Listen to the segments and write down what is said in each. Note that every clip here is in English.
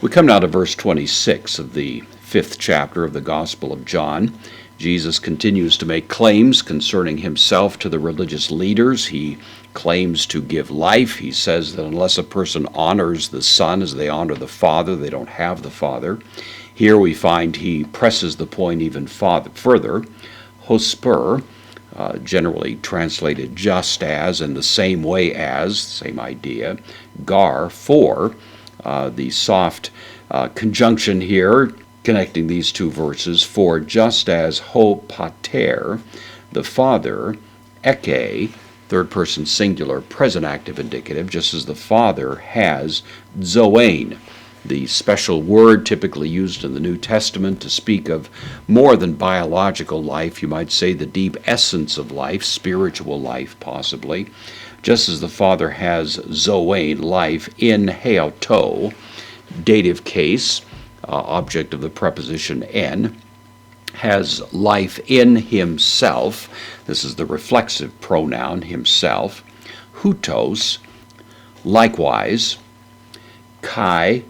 We come now to verse 26 of the 5th chapter of the Gospel of John. Jesus continues to make claims concerning himself to the religious leaders. He claims to give life. He says that unless a person honors the Son as they honor the Father, they don't have the Father. Here we find he presses the point even further. Hosper, generally translated just as, in the same way as, same idea. Gar, for, the soft conjunction here connecting these two verses, for just as ho pater, the Father, eke, third person singular, present active indicative, just as the Father has zoein, the special word typically used in the New Testament to speak of more than biological life, you might say the deep essence of life, spiritual life possibly, just as the Father has zoein, life, in heauto, dative case, object of the preposition en, has life in himself. This is the reflexive pronoun, himself. Hutos, likewise. Kai,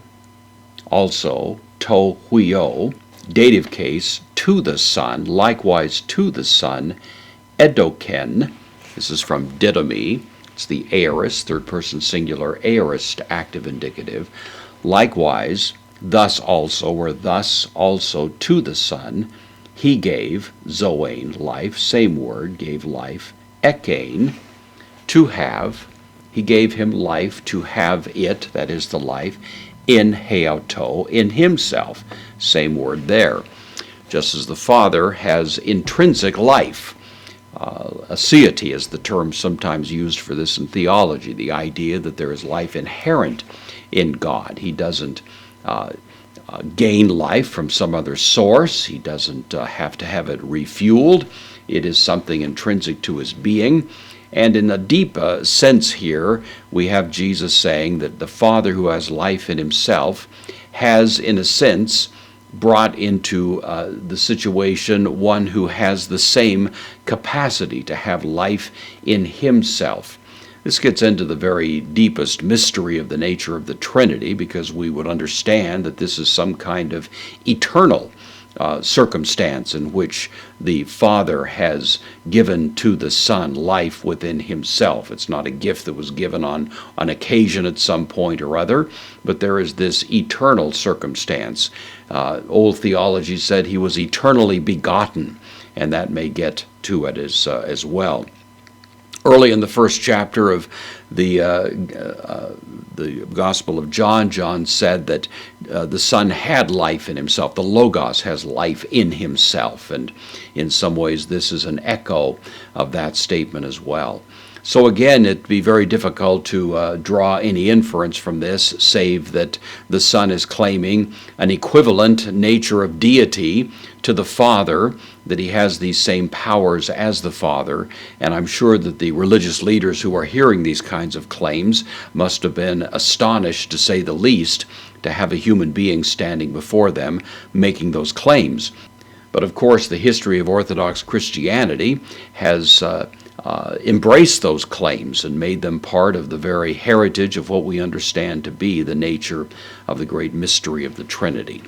also. To huio, dative case, to the Son, likewise to the Son. Edoken, this is from didomi. It's the aorist, third person singular, aorist active indicative. Likewise, thus also, or thus also to the Son, he gave, zoein, life, same word, gave life, ekein, to have, he gave him life, to have it, that is the life, in heauto, in himself, same word there. Just as the Father has intrinsic life, aseity is the term sometimes used for this in theology, the idea that there is life inherent in God. He doesn't gain life from some other source. He doesn't have to have it refueled. It is something intrinsic to his being. And in a deep sense here, we have Jesus saying that the Father who has life in himself has, in a sense, brought into the situation one who has the same capacity to have life in himself. This gets into the very deepest mystery of the nature of the Trinity, because we would understand that this is some kind of eternal circumstance in which the Father has given to the Son life within himself. It's not a gift that was given on occasion at some point or other, but there is this eternal circumstance. Old theology said he was eternally begotten, and that may get to it as well. Early in the first chapter of the Gospel of John, John said that the Son had life in himself. The Logos has life in himself, and in some ways this is an echo of that statement as well. So again, it'd be very difficult to draw any inference from this, save that the Son is claiming an equivalent nature of deity to the Father, that he has these same powers as the Father, and I'm sure that the religious leaders who are hearing these kinds of claims must have been astonished, to say the least, to have a human being standing before them making those claims. But of course, the history of Orthodox Christianity has embraced those claims and made them part of the very heritage of what we understand to be the nature of the great mystery of the Trinity.